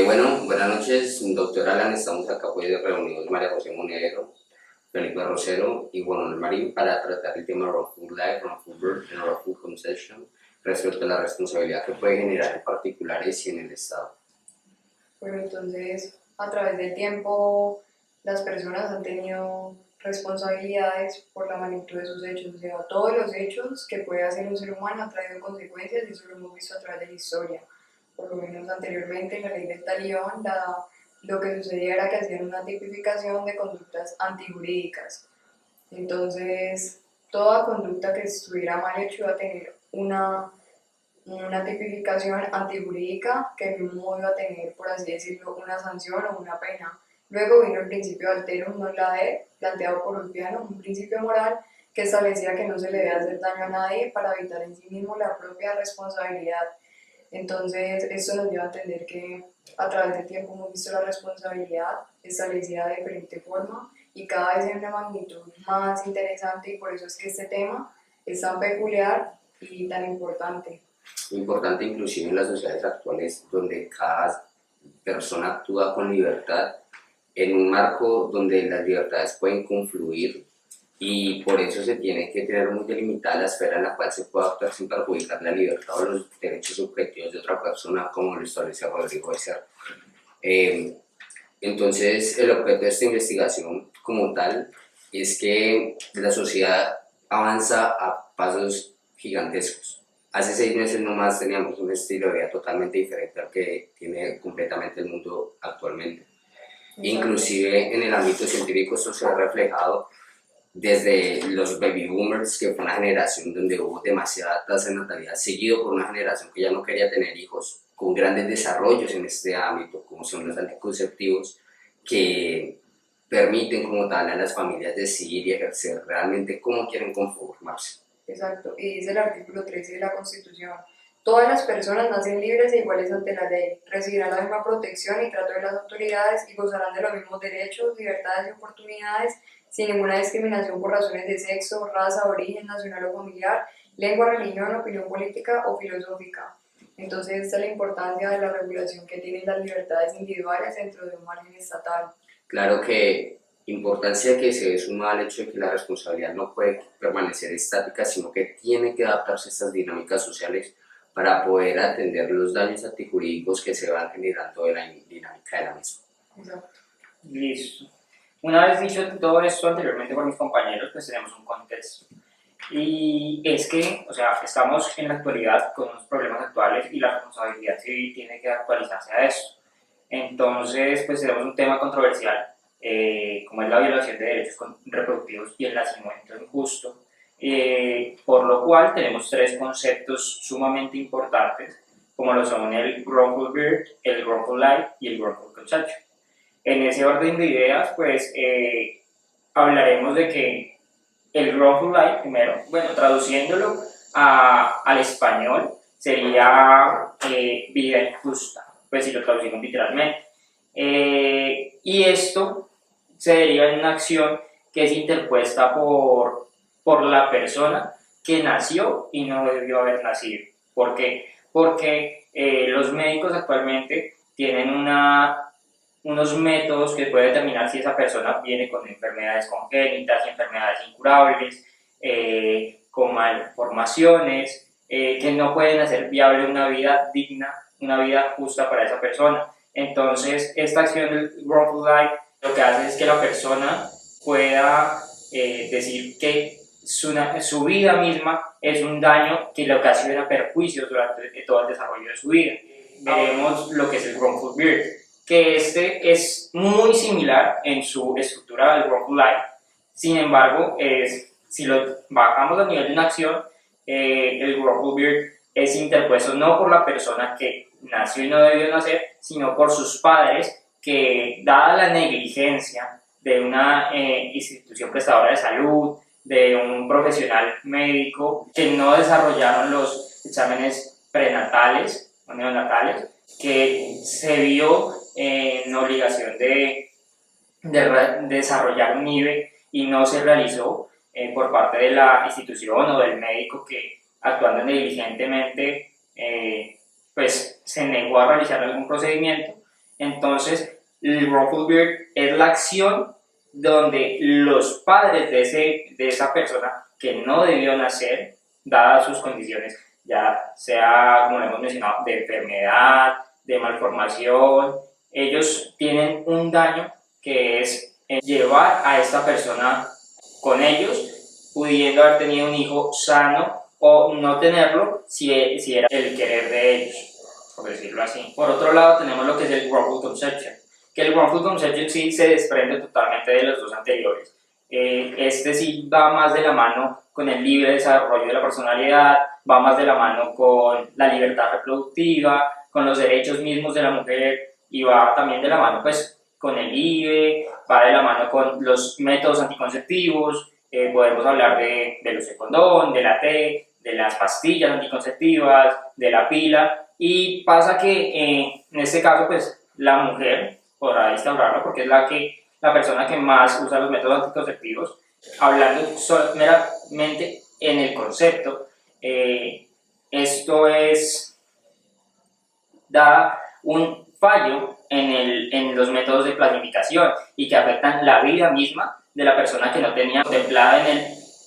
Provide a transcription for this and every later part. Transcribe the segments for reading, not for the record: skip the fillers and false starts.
Bueno, buenas noches, doctor Alan. Estamos acá pues reunidos María José Monedero, Felipe Rosero y Juan Marín para tratar el tema Wrongful Life, Wrongful Birth y Wrongful Conception respecto a la responsabilidad que puede generar en particulares y en el Estado. Bueno, entonces, a través del tiempo, las personas han tenido responsabilidades por la magnitud de sus hechos. O sea, todos los hechos que puede hacer un ser humano han traído consecuencias y eso lo hemos visto a través de la historia. Por lo menos anteriormente, en la ley del talión, lo que sucedía era que hacían una tipificación de conductas antijurídicas. Entonces, toda conducta que estuviera mal hecho iba a tener una tipificación antijurídica que no iba a tener, por así decirlo, una sanción o una pena. Luego vino el principio de alterum non lae, planteado por Ulpiano, un principio moral que establecía que no se le debe hacer daño a nadie para evitar en sí mismo la propia responsabilidad. Entonces, esto nos lleva a entender que a través del tiempo hemos visto la responsabilidad establecida de diferente forma y cada vez en una magnitud más interesante, y por eso es que este tema es tan peculiar y tan importante. Importante inclusive en las sociedades actuales donde cada persona actúa con libertad en un marco donde las libertades pueden confluir y por eso se tiene que tener muy delimitada la esfera en la cual se puede actuar sin perjudicar la libertad o los derechos subjetivos de otra persona, como lo establece Rodrigo Becerra. Entonces, el objeto de esta investigación como tal es que la sociedad avanza a pasos gigantescos. Hace 6 meses nomás teníamos un estilo de vida totalmente diferente al que tiene completamente el mundo actualmente. Inclusive en el ámbito científico esto se ha reflejado desde los baby boomers, que fue una generación donde hubo demasiada tasa de natalidad, seguido por una generación que ya no quería tener hijos, con grandes desarrollos en este ámbito, como son los anticonceptivos, que permiten como tal a las familias decidir y ejercer realmente cómo quieren conformarse. Exacto, y dice el artículo 13 de la Constitución: todas las personas nacen libres e iguales ante la ley, recibirán la misma protección y trato de las autoridades y gozarán de los mismos derechos, libertades y oportunidades sin ninguna discriminación por razones de sexo, raza, origen nacional o familiar, lengua, religión, opinión política o filosófica. Entonces, esta es la importancia de la regulación que tienen las libertades individuales dentro de un margen estatal. Claro que importancia que se suma al hecho de que la responsabilidad no puede permanecer estática, sino que tiene que adaptarse a estas dinámicas sociales para poder atender los daños antijurídicos que se van generando de la dinámica de la misma. Exacto. Listo. Una vez dicho todo esto anteriormente por mis compañeros, pues tenemos un contexto. Y es que, o sea, estamos en la actualidad con unos problemas actuales y la responsabilidad civil tiene que actualizarse a eso. Entonces, pues tenemos un tema controversial, como es la violación de derechos reproductivos y el nacimiento injusto, por lo cual tenemos 3 conceptos sumamente importantes, como lo son el wrongful birth, el wrongful life y el wrongful conception. En ese orden de ideas, pues hablaremos de que el wrongful life, primero, bueno, traduciéndolo al español, sería vida injusta, pues si lo traducimos literalmente. Y esto se deriva en una acción que es interpuesta por la persona que nació y no debió haber nacido. ¿Por qué? Porque los médicos actualmente tienen unos métodos que pueden determinar si esa persona viene con enfermedades congénitas y enfermedades incurables, con malformaciones, que no pueden hacer viable una vida digna, una vida justa para esa persona. Entonces, esta acción del wrongful life lo que hace es que la persona pueda decir que su vida misma es un daño que le ocasiona perjuicios durante todo el desarrollo de su vida. Veremos lo que es el wrongful birth, que este es muy similar en su estructura al wrongful life. Sin embargo, si lo bajamos a nivel de una acción, el wrongful birth es interpuesto no por la persona que nació y no debió nacer, sino por sus padres que, dada la negligencia de una institución prestadora de salud, de un profesional médico, que no desarrollaron los exámenes prenatales o neonatales, que se vio en obligación de desarrollar un IVE y no se realizó por parte de la institución o del médico que, actuando negligentemente, pues se negó a realizar algún procedimiento. Entonces, el wrongful birth es la acción donde los padres de esa persona que no debió nacer, dadas sus condiciones, ya sea, como lo hemos mencionado, de enfermedad, de malformación, ellos tienen un daño que es llevar a esta persona con ellos, pudiendo haber tenido un hijo sano o no tenerlo si era el querer de ellos, por decirlo así. Por otro lado tenemos lo que es el wrongful conception, que el wrongful conception sí se desprende totalmente de los dos anteriores. Este sí va más de la mano con el libre desarrollo de la personalidad, va más de la mano con la libertad reproductiva, con los derechos mismos de la mujer, y va también de la mano pues con el IVE, va de la mano con los métodos anticonceptivos, podemos hablar del uso de condón, de la T, de las pastillas anticonceptivas, de la pila, y pasa que en este caso pues la mujer podrá instaurarlo porque es la persona que más usa los métodos anticonceptivos. Hablando meramente en el concepto, esto da un fallo en los métodos de planificación y que afectan la vida misma de la persona que no tenía contemplada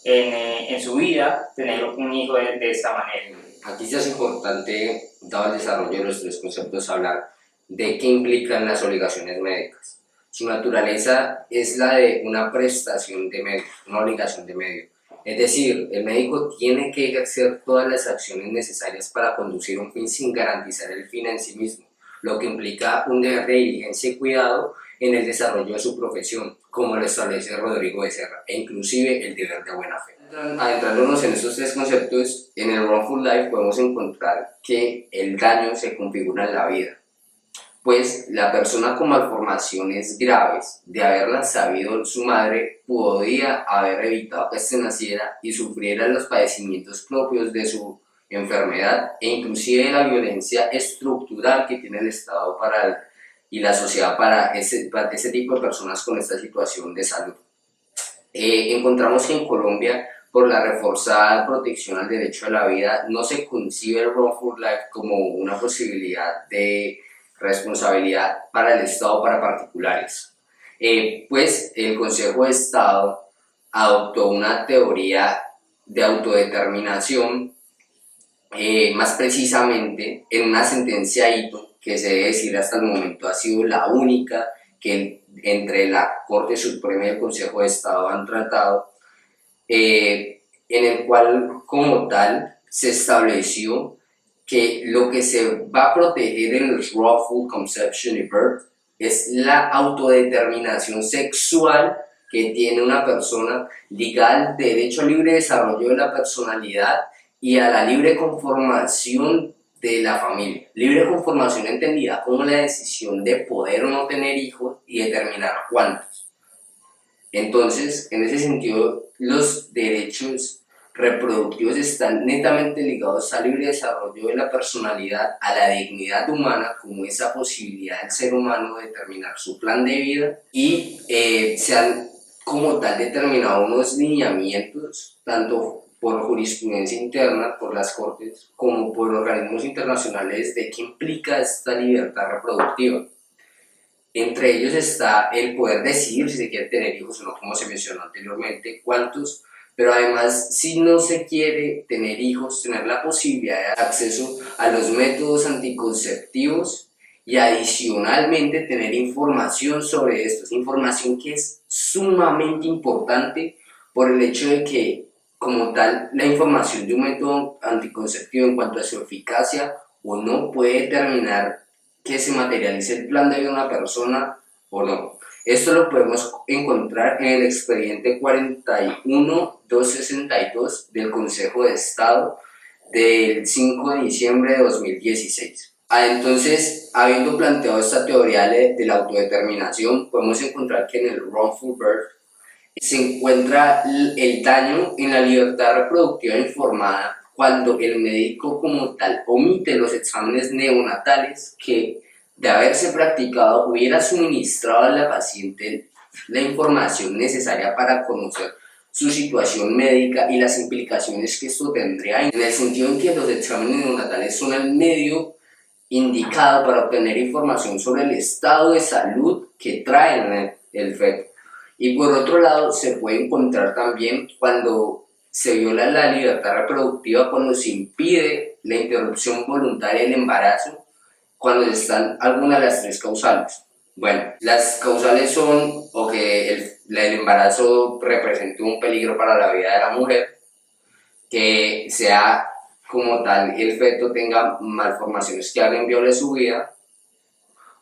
en su vida tener un hijo de esta manera. Aquí ya es importante, dado el desarrollo de los tres conceptos, hablar de qué implican las obligaciones médicas. Su naturaleza es la de una prestación de medio, una obligación de medio. Es decir, el médico tiene que ejercer todas las acciones necesarias para conducir un fin sin garantizar el fin en sí mismo, lo que implica un deber de diligencia y cuidado en el desarrollo de su profesión, como lo establece Rodrigo Becerra, e inclusive el deber de buena fe. Adentrándonos en estos tres conceptos, en el wrongful life podemos encontrar que el daño se configura en la vida, pues la persona con malformaciones graves, de haberla sabido su madre, podía haber evitado que éste naciera y sufriera los padecimientos propios de su enfermedad e inclusive la violencia estructural que tiene el Estado y la sociedad para ese tipo de personas con esta situación de salud. Encontramos que en Colombia, por la reforzada protección al derecho a la vida, no se concibe el wrongful life como una posibilidad de responsabilidad para el Estado para particulares. Pues el Consejo de Estado adoptó una teoría de autodeterminación, más precisamente en una sentencia Ito, que se debe decir hasta el momento ha sido la única que entre la Corte Suprema y el Consejo de Estado han tratado, en el cual como tal se estableció que lo que se va a proteger en el wrongful conception y birth es la autodeterminación sexual que tiene una persona ligada al derecho al libre desarrollo de la personalidad y a la libre conformación de la familia. Libre conformación entendida como la decisión de poder o no tener hijos y determinar cuántos. Entonces, en ese sentido, los derechos reproductivos están netamente ligados al libre desarrollo de la personalidad, a la dignidad humana como esa posibilidad del ser humano de determinar su plan de vida, y se han como tal determinado unos lineamientos tanto por jurisprudencia interna, por las cortes, como por organismos internacionales de qué implica esta libertad reproductiva. Entre ellos está el poder decidir si se quiere tener hijos o no, como se mencionó anteriormente, cuántos, pero además si no se quiere tener hijos, tener la posibilidad de acceso a los métodos anticonceptivos y adicionalmente tener información sobre esto, información que es sumamente importante por el hecho de que como tal la información de un método anticonceptivo en cuanto a su eficacia o no puede determinar que se materialice el plan de vida de una persona o no. Esto lo podemos encontrar en el expediente 41262 del Consejo de Estado del 5 de diciembre de 2016. Entonces, habiendo planteado esta teoría de la autodeterminación, podemos encontrar que en el wrongful birth se encuentra el daño en la libertad reproductiva informada cuando el médico como tal omite los exámenes neonatales que, de haberse practicado, hubiera suministrado a la paciente la información necesaria para conocer su situación médica y las implicaciones que esto tendría, en el sentido en que los exámenes neonatales son el medio indicado para obtener información sobre el estado de salud que trae el feto. Y por otro lado, se puede encontrar también cuando se viola la libertad reproductiva, cuando se impide la interrupción voluntaria del embarazo, cuando están algunas de las tres causales. Bueno, las causales son o que el embarazo represente un peligro para la vida de la mujer, que sea como tal el feto tenga malformaciones que hagan viole su vida,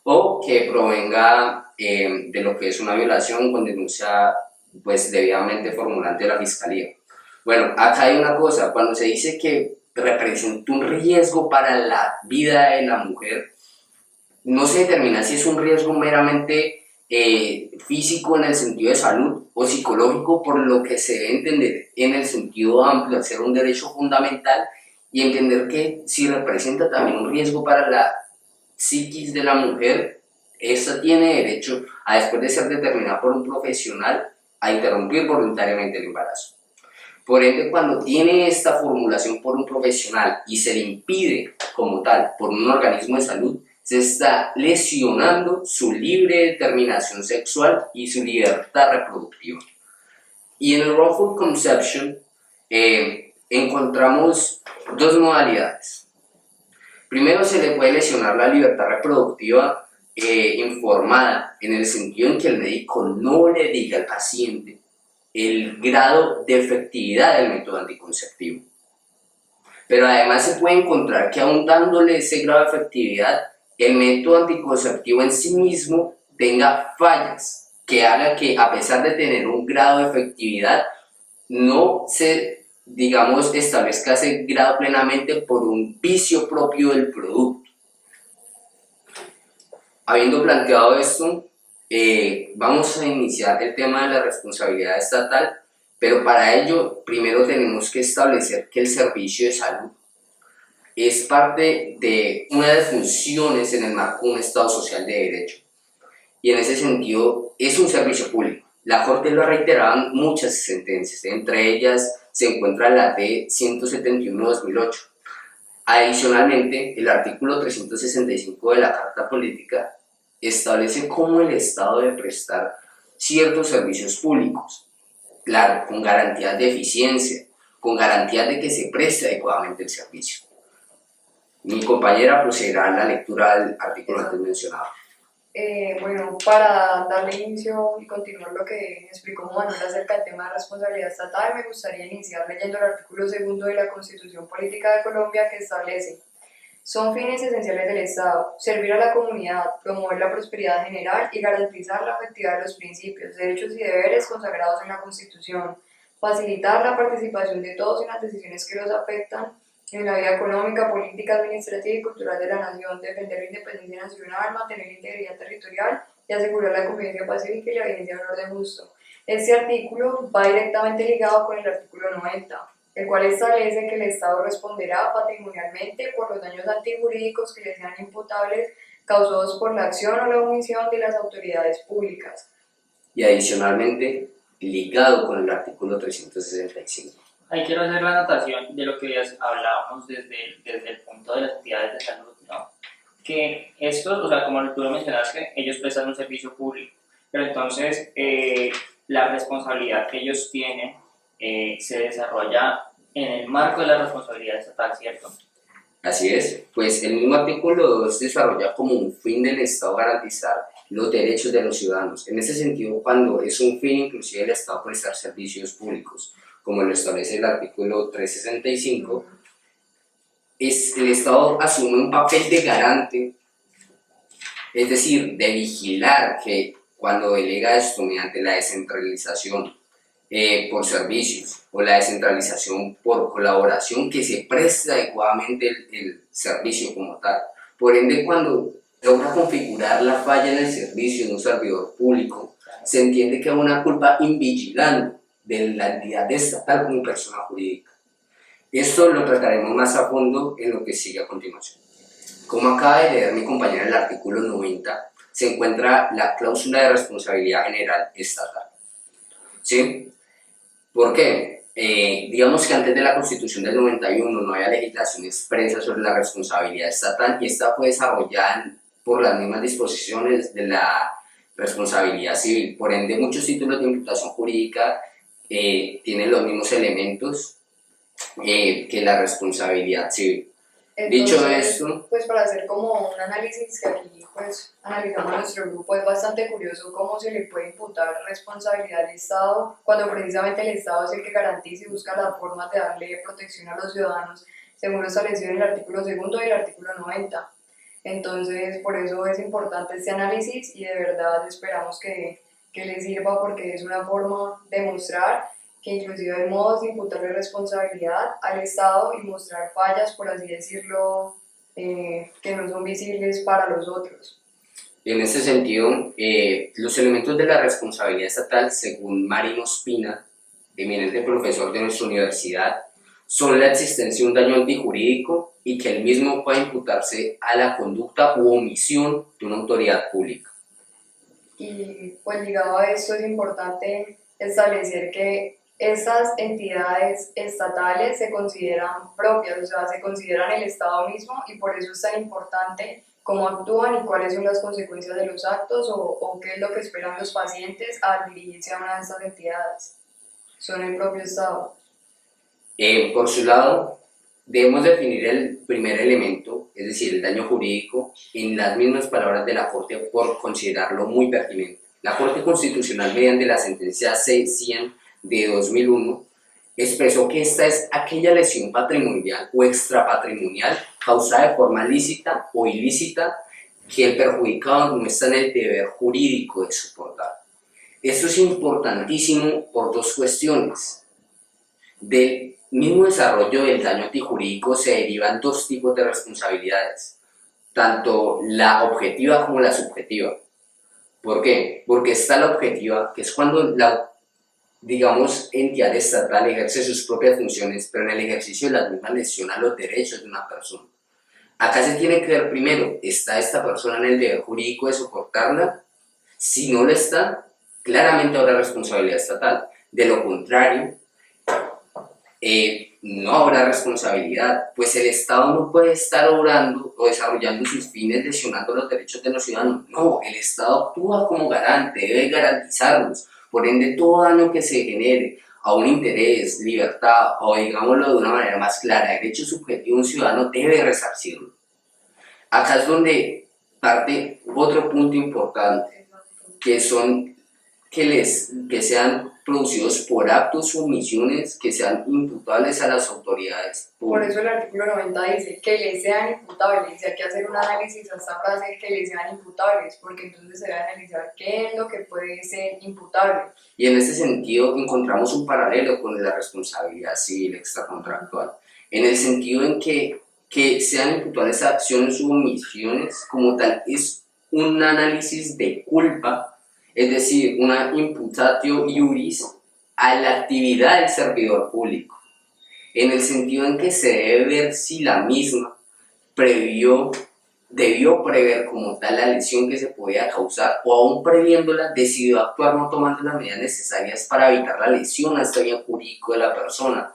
o que provenga de lo que es una violación con denuncia pues debidamente formulante de la fiscalía. Bueno, acá hay una cosa, cuando se dice que representa un riesgo para la vida de la mujer, no se determina si es un riesgo meramente físico en el sentido de salud o psicológico, por lo que se debe entender en el sentido amplio, al ser un derecho fundamental, y entender que si representa también un riesgo para la psiquis de la mujer, esta tiene derecho a, después de ser determinada por un profesional, a interrumpir voluntariamente el embarazo. Por ende, cuando tiene esta formulación por un profesional y se le impide como tal por un organismo de salud, se está lesionando su libre determinación sexual y su libertad reproductiva. Y en el wrongful conception encontramos dos modalidades. Primero, se le puede lesionar la libertad reproductiva informada, en el sentido en que el médico no le diga al paciente el grado de efectividad del método anticonceptivo. Pero además se puede encontrar que aún dándole ese grado de efectividad, el método anticonceptivo en sí mismo tenga fallas que haga que, a pesar de tener un grado de efectividad, no se, digamos, establezca ese grado plenamente por un vicio propio del producto. Habiendo planteado esto, vamos a iniciar el tema de la responsabilidad estatal, pero para ello primero tenemos que establecer que el servicio de salud es parte de una de las funciones en el marco de un Estado social de derecho, y en ese sentido es un servicio público. La Corte lo ha reiterado en muchas sentencias, entre ellas se encuentra la D-171/2008. Adicionalmente, el artículo 365 de la Carta Política establece cómo el Estado debe prestar ciertos servicios públicos, claro, con garantías de eficiencia, con garantías de que se preste adecuadamente el servicio. Mi compañera procederá a la lectura del artículo antes mencionado. Bueno, para darle inicio y continuar lo que explicó Manuel acerca del tema de responsabilidad estatal, me gustaría iniciar leyendo el artículo 2 de la Constitución Política de Colombia, que establece: son fines esenciales del Estado servir a la comunidad, promover la prosperidad general y garantizar la efectividad de los principios, derechos y deberes consagrados en la Constitución, facilitar la participación de todos en las decisiones que los afectan en la vida económica, política, administrativa y cultural de la nación, defender la independencia nacional, mantener la integridad territorial y asegurar la convivencia pacífica y la vigencia del orden justo. Este artículo va directamente ligado con el artículo 90, el cual establece que el Estado responderá patrimonialmente por los daños antijurídicos que le sean imputables causados por la acción o la omisión de las autoridades públicas. Y adicionalmente, ligado con el artículo 365. Ahí quiero hacer la anotación de lo que hablábamos desde el punto de las entidades de salud, ¿no? Que estos, o sea, como tú lo mencionaste, ellos prestan un servicio público, pero entonces la responsabilidad que ellos tienen se desarrolla en el marco de la responsabilidad estatal, ¿cierto? Así es, pues el mismo artículo 2 desarrolla como un fin del Estado garantizar los derechos de los ciudadanos. En ese sentido, cuando es un fin inclusive del Estado prestar servicios públicos, como lo establece el artículo 365, el Estado asume un papel de garante, es decir, de vigilar que cuando delega esto mediante la descentralización por servicios o la descentralización por colaboración, que se preste adecuadamente el servicio como tal. Por ende, cuando logra configurar la falla en el servicio de un servidor público, se entiende que hay una culpa invigilante de la entidad estatal como persona jurídica. Esto lo trataremos más a fondo en lo que sigue a continuación. Como acaba de leer mi compañera en el artículo 90, se encuentra la cláusula de responsabilidad general estatal. ¿Sí? ¿Por qué? digamos que antes de la Constitución del 91 no había legislación expresa sobre la responsabilidad estatal y esta fue desarrollada por las mismas disposiciones de la responsabilidad civil. Por ende, muchos títulos de imputación jurídica tienen los mismos elementos que la responsabilidad civil. Dicho Entonces, esto, pues para hacer como un análisis que aquí pues analizamos nuestro grupo, es bastante curioso cómo se le puede imputar responsabilidad al Estado cuando precisamente el Estado es el que garantiza y busca las formas de darle protección a los ciudadanos según lo establecido en el artículo 2 y el artículo 90. Entonces, por eso es importante este análisis y de verdad esperamos que les sirva porque es una forma de mostrar que inclusive hay modos de imputarle responsabilidad al Estado y mostrar fallas, por así decirlo, que no son visibles para los otros. en este sentido, los elementos de la responsabilidad estatal, según Marino Spina, eminente profesor de nuestra universidad, son la existencia de un daño antijurídico y que el mismo puede imputarse a la conducta u omisión de una autoridad pública. Y pues ligado a esto es importante establecer que estas entidades estatales se consideran propias, o sea, se consideran el Estado mismo y por eso es tan importante cómo actúan y cuáles son las consecuencias de los actos o qué es lo que esperan los pacientes al dirigirse a una de estas entidades. Son el propio Estado. Por su lado, debemos definir el primer elemento, es decir, el daño jurídico, en las mismas palabras de la Corte por considerarlo muy pertinente. La Corte Constitucional, mediante la sentencia C-100 de 2001, expresó que esta es aquella lesión patrimonial o extrapatrimonial causada de forma lícita o ilícita que el perjudicado no está en el deber jurídico de soportar. Esto es importantísimo por dos cuestiones. Del mismo desarrollo del daño antijurídico se derivan dos tipos de responsabilidades, tanto la objetiva como la subjetiva. ¿Por qué? Porque está la objetiva, que es cuando la, digamos, entidad estatal ejerce sus propias funciones, pero en el ejercicio de las mismas lesiona los derechos de una persona. Acá se tiene que ver primero, ¿está esta persona en el deber jurídico de soportarla? Si no lo está, claramente habrá responsabilidad estatal. De lo contrario, no habrá responsabilidad, pues el Estado no puede estar obrando o desarrollando sus fines lesionando los derechos de los ciudadanos. No, el Estado actúa como garante, debe garantizarlos. Por ende, todo daño que se genere a un interés, libertad o, digámoslo de una manera más clara, derecho subjetivo de un ciudadano debe resarcirlo. Acá es donde parte otro punto importante, que son que sean producidos por actos o omisiones que sean imputables a las autoridades Por públicas. eso el artículo 90 dice que les sean imputables, y hay que hacer un análisis a esta frase que les sean imputables, porque entonces se debe analizar qué es lo que puede ser imputable. Y en este sentido encontramos un paralelo con la responsabilidad civil extracontractual, en el sentido en que sean imputables a acciones u omisiones como tal es un análisis de culpa, es decir, una imputatio iuris a la actividad del servidor público, en el sentido en que se debe ver si la misma debió prever como tal la lesión que se podía causar o aún previéndola decidió actuar no tomando las medidas necesarias para evitar la lesión a este bien jurídico de la persona.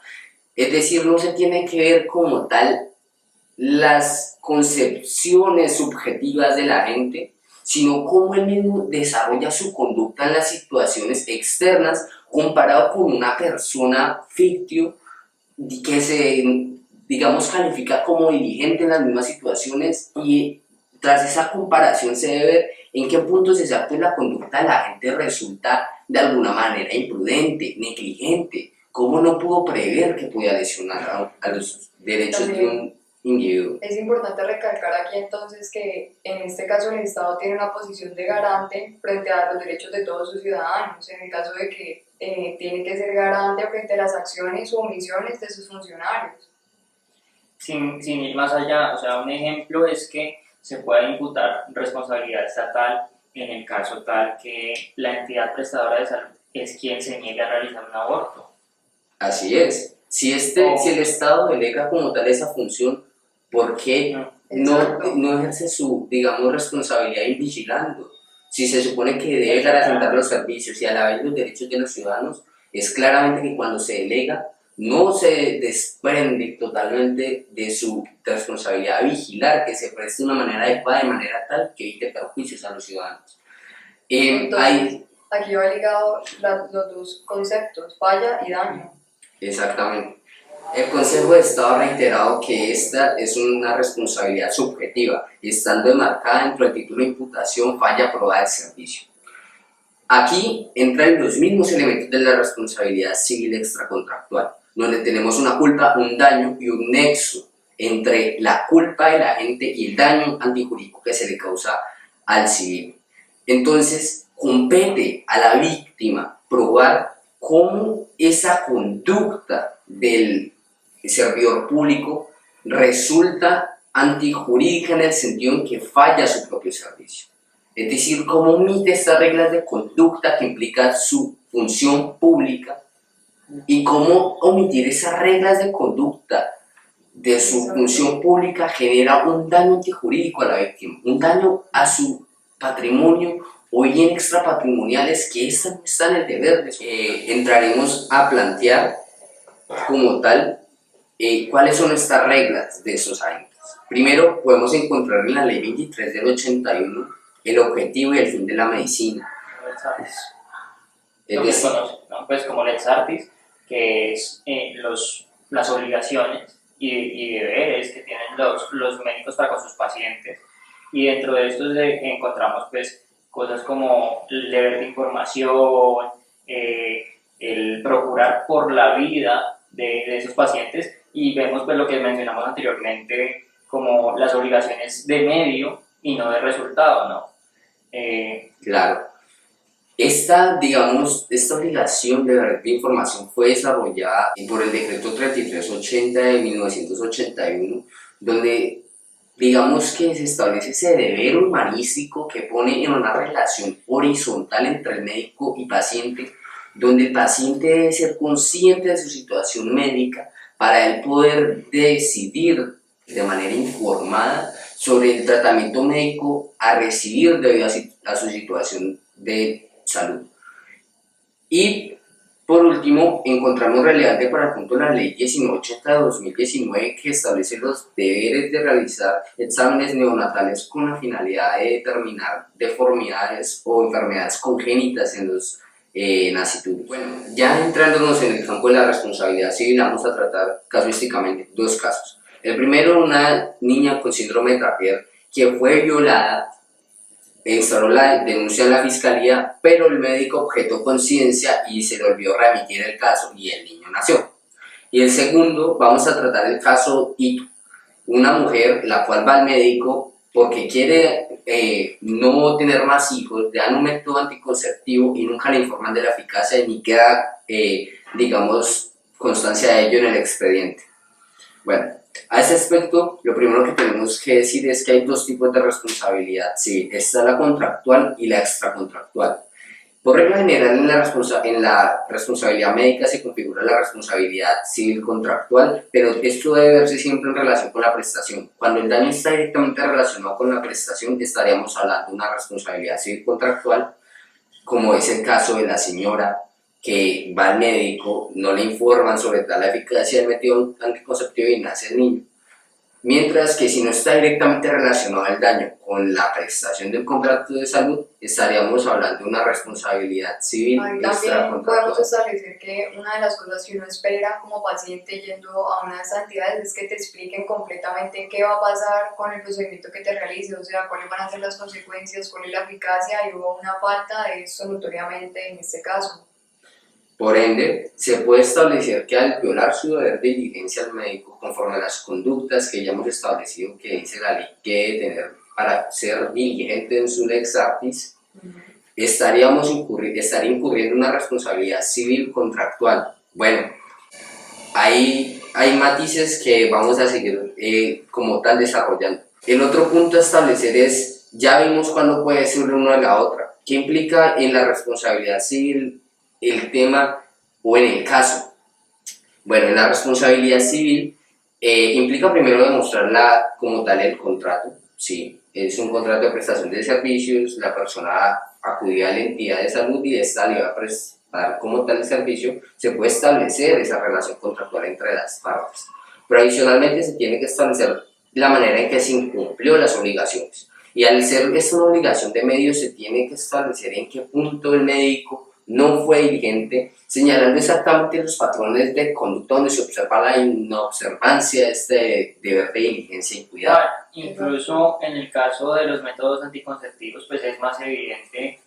Es decir, no se tiene que ver como tal las concepciones subjetivas de la gente, sino cómo él mismo desarrolla su conducta en las situaciones externas comparado con una persona ficticia que se, digamos, califica como diligente en las mismas situaciones y tras esa comparación se debe ver en qué puntos exactos de la conducta de la gente resulta de alguna manera imprudente, negligente, cómo no pudo prever que podía lesionar a los derechos de un individuo. Es importante recalcar aquí entonces que en este caso el Estado tiene una posición de garante frente a los derechos de todos sus ciudadanos, en el caso de que tiene que ser garante frente a las acciones o omisiones de sus funcionarios. Sin ir más allá, o sea, un ejemplo es que se puede imputar responsabilidad estatal en el caso tal que la entidad prestadora de salud es quien se niegue a realizar un aborto. Así es. Si el Estado delega como tal esa función, ¿por qué no ejerce su, digamos, responsabilidad en vigilando? Si se supone que debe garantizar los servicios y a la vez los derechos de los ciudadanos, es claramente que cuando se delega no se desprende totalmente de su responsabilidad vigilar, que se preste de una manera adecuada, de manera tal que evite perjuicios a los ciudadanos. Entonces, aquí va ligado los dos conceptos, falla y daño. Exactamente. El Consejo de Estado ha reiterado que esta es una responsabilidad subjetiva, estando enmarcada dentro del título de imputación falla probada del servicio. Aquí entran los mismos elementos de la responsabilidad civil extracontractual, donde tenemos una culpa, un daño y un nexo entre la culpa del agente y el daño antijurídico que se le causa al civil. Entonces, compete a la víctima probar cómo esa conducta del servidor público resulta antijurídica en el sentido en que falla su propio servicio. Es decir, cómo omite estas reglas de conducta que implican su función pública y cómo omitir esas reglas de conducta de su función pública genera un daño antijurídico a la víctima, un daño a su patrimonio o bien extrapatrimoniales que esta no está en el deber de entraremos a plantear como tal cuáles son estas reglas de esos agentes. Primero, podemos encontrar en la ley 23 del 81 el objetivo y el fin de la medicina. Lo que se conoce, ¿no? Pues como Lex Artis, que es las obligaciones y deberes que tienen los médicos para con sus pacientes. Y dentro de estos encontramos pues cosas como el deber de información, el procurar por la vida de esos pacientes, y vemos pues lo que mencionamos anteriormente como las obligaciones de medio y no de resultado, ¿no? Claro. Esta obligación de deber de información fue desarrollada por el decreto 3380 de 1981, donde digamos que se establece ese deber humanístico que pone en una relación horizontal entre el médico y paciente, donde el paciente debe ser consciente de su situación médica para él poder decidir de manera informada sobre el tratamiento médico a recibir debido a su situación de salud. Y por último, encontramos relevante para el punto la Ley 1980 de 2019, que establece los deberes de realizar exámenes neonatales con la finalidad de determinar deformidades o enfermedades congénitas en los nacituros. Bueno, ya entrándonos en el campo de la responsabilidad civil, vamos a tratar casuísticamente dos casos. El primero, una niña con síndrome de Draper que fue violada, instauró la denuncia en la fiscalía, pero el médico objetó conciencia y se le olvidó remitir el caso y el niño nació. Y el segundo, vamos a tratar el caso Ito, una mujer la cual va al médico porque quiere no tener más hijos, le dan un método anticonceptivo y nunca le informan de la eficacia ni queda, digamos, constancia de ello en el expediente. Bueno, a ese aspecto, lo primero que tenemos que decir es que hay dos tipos de responsabilidad civil. Está la contractual y la extracontractual. Por regla general, en la responsabilidad médica se configura la responsabilidad civil contractual, pero esto debe verse siempre en relación con la prestación. Cuando el daño está directamente relacionado con la prestación, estaríamos hablando de una responsabilidad civil contractual, como es el caso de la señora que va al médico, no le informan sobre la eficacia del método anticonceptivo y nace el niño. Mientras que si no está directamente relacionado el daño con la prestación del contrato de salud, estaríamos hablando de una responsabilidad civil extracontractual. También podemos establecer que una de las cosas que uno espera como paciente yendo a una de estas entidades es que te expliquen completamente qué va a pasar con el procedimiento que te realice, o sea, cuáles van a ser las consecuencias, cuál es la eficacia, y hubo una falta de esto notoriamente en este caso. Por ende, se puede establecer que al violar su deber de diligencia al médico, conforme a las conductas que ya hemos establecido que dice la ley que debe tener para ser diligente en su lex artis, estaría incurriendo en una responsabilidad civil contractual. Bueno, hay matices que vamos a seguir como tal desarrollando. El otro punto a establecer es, ya vimos cuándo puede ser una de la otra. ¿Qué implica en la responsabilidad civil el tema o en el caso? Bueno, en la responsabilidad civil implica primero demostrar como tal el contrato, ¿sí? Es un contrato de prestación de servicios, la persona acudió a la entidad de salud y esta le va a dar como tal el servicio, se puede establecer esa relación contractual entre las partes. Pero adicionalmente se tiene que establecer la manera en que se incumplió las obligaciones. Y al ser esta una obligación de medios, se tiene que establecer en qué punto el médico no fue diligente, señalando exactamente los patrones de conducta donde se observa la inobservancia de este deber de diligencia y cuidado. Incluso en el caso de los métodos anticonceptivos, pues es más evidente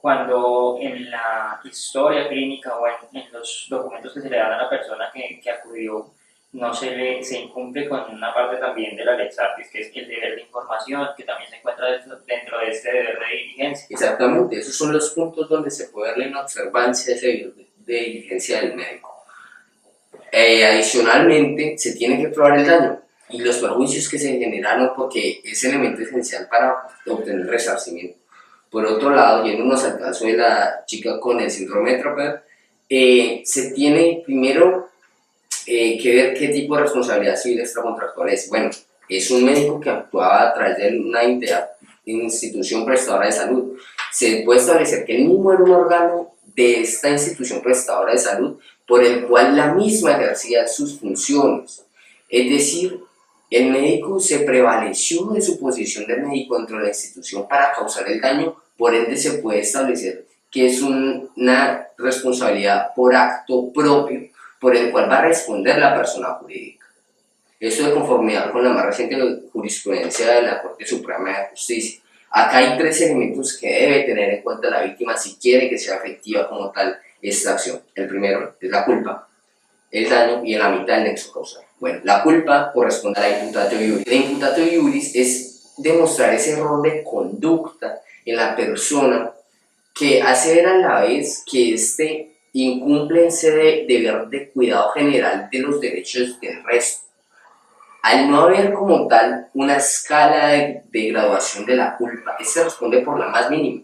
cuando en la historia clínica o en los documentos que se le dan a la persona que acudió no se incumple con una parte también de la Lex Artis, que es el deber de información, que también se encuentra dentro de este deber de diligencia. Exactamente, esos son los puntos donde se puede ver la inobservancia de ese deber de diligencia del médico. Adicionalmente, se tiene que probar el daño y los perjuicios que se generaron, porque es elemento esencial para obtener resarcimiento. Por otro lado, yéndonos al caso de la chica con el síndrome de Draper, se tiene primero que ver qué tipo de responsabilidad civil extracontractual es. Bueno, es un médico que actuaba a través de una institución prestadora de salud. Se puede establecer que el mismo era un órgano de esta institución prestadora de salud por el cual la misma ejercía sus funciones. Es decir, el médico se prevaleció de su posición de médico dentro de la institución para causar el daño, por ende se puede establecer que es una responsabilidad por acto propio por el cual va a responder la persona jurídica. Esto de conformidad con la más reciente jurisprudencia de la Corte Suprema de Justicia. Acá hay 3 elementos que debe tener en cuenta la víctima si quiere que sea efectiva como tal esta acción. El primero es la culpa, el daño y en la mitad el nexo causal. Bueno, la culpa corresponde a la imputatio iuris. La imputatio iuris es demostrar ese error de conducta en la persona que hace ver a la vez que incumple ese deber de cuidado general de los derechos del resto. Al no haber como tal una escala de graduación de la culpa, se responde por la más mínima.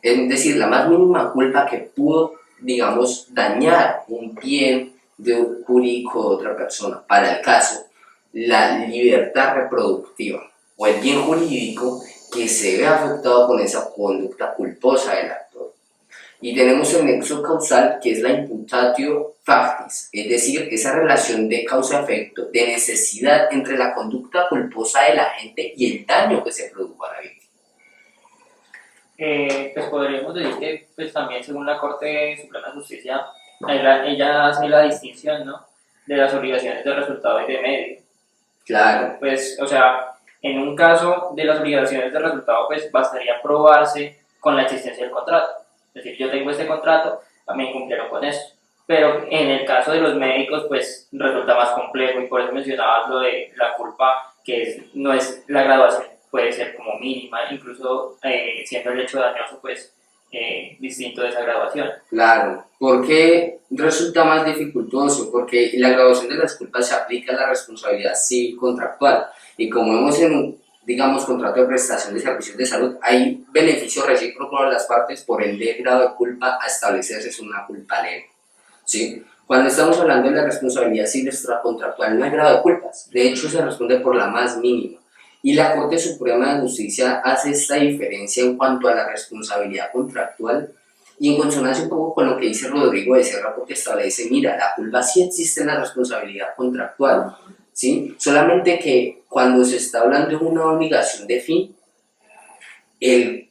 Es decir, la más mínima culpa que pudo, digamos, dañar un bien jurídico de otra persona. Para el caso, la libertad reproductiva o el bien jurídico que se ve afectado con esa conducta culposa del actor. Y tenemos el nexo causal, que es la imputatio factis, es decir, esa relación de causa-efecto, de necesidad entre la conducta culposa del agente y el daño que se produjo a la víctima. Pues podríamos decir que pues también según la Corte Suprema de Justicia, ella hace la distinción, ¿no?, de las obligaciones de resultado y de medio. Claro. Pues, o sea, en un caso de las obligaciones de resultado, pues bastaría probarse con la existencia del contrato. Es decir, yo tengo este contrato, también cumplieron con esto. Pero en el caso de los médicos, pues resulta más complejo y por eso mencionabas lo de la culpa, que no es la graduación, puede ser como mínima, incluso siendo el hecho dañoso, pues distinto de esa graduación. Claro, ¿por qué resulta más dificultoso? Porque la graduación de las culpas se aplica a la responsabilidad civil contractual y como vemos en un, digamos, contrato de prestación de servicios de salud, hay beneficio recíproco de las partes, por ende el grado de culpa a establecerse es una culpa leve, ¿sí? Cuando estamos hablando de la responsabilidad civil extracontractual no hay grado de culpas, de hecho se responde por la más mínima. Y la Corte Suprema de Justicia hace esta diferencia en cuanto a la responsabilidad contractual y en consonancia un poco con lo que dice Rodrigo Becerra, porque establece, mira, la culpa sí existe en la responsabilidad contractual, ¿sí? Solamente que cuando se está hablando de una obligación de fin, el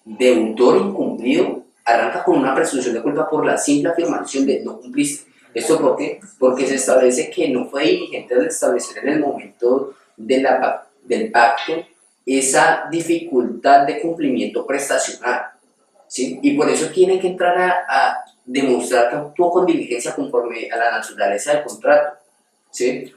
deudor incumplido arranca con una presunción de culpa por la simple afirmación de no cumpliste. ¿Esto por qué? Porque se establece que no fue diligente al establecer en el momento del pacto esa dificultad de cumplimiento prestacional, ¿sí? Y por eso tiene que entrar a demostrar que actuó con diligencia conforme a la naturaleza del contrato, ¿sí?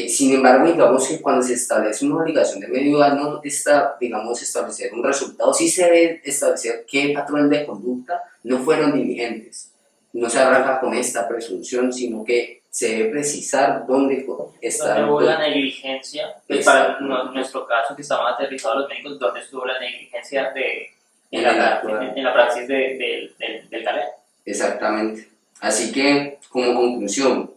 Sin embargo, digamos que cuando se establece una obligación de medio no está, digamos, establecer un resultado, sí se debe establecer qué patrones de conducta no fueron diligentes. No se arranca con esta presunción, sino que se debe precisar dónde está. ¿Dónde hubo la negligencia? Pues para nuestro caso, que estaban aterrizados los médicos, ¿dónde estuvo la negligencia en la praxis del galeno? Exactamente. Así que, como conclusión,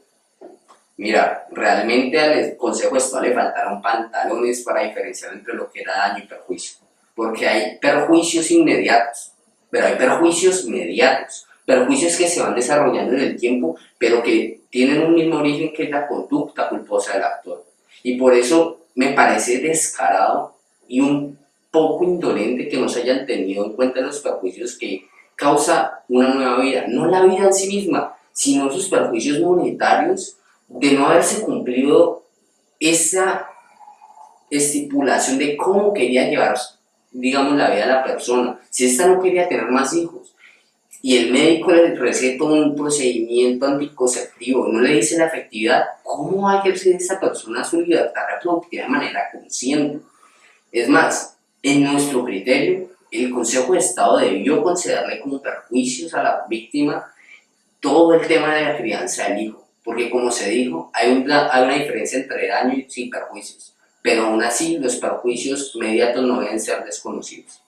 mira, realmente al Consejo Estado le faltaron pantalones para diferenciar entre lo que era daño y perjuicio. Porque hay perjuicios inmediatos, pero hay perjuicios mediatos. perjuicios que se van desarrollando en el tiempo, pero que tienen un mismo origen, que es la conducta culposa del actor. Y por eso me parece descarado y un poco indolente que no se hayan tenido en cuenta los perjuicios que causa una nueva vida, no la vida en sí misma, sino sus perjuicios monetarios de no haberse cumplido esa estipulación de cómo quería llevar, digamos, la vida de la persona. Si esta no quería tener más hijos y el médico le receta un procedimiento anticonceptivo, no le dice la efectividad, ¿cómo va a ejercer esa persona su libertad reproductiva de manera consciente? Es más, en nuestro criterio, el Consejo de Estado debió concederle como perjuicios a la víctima todo el tema de la crianza del hijo, porque como se dijo, hay una diferencia entre daños y perjuicios, pero aún así los perjuicios inmediatos no deben ser desconocidos.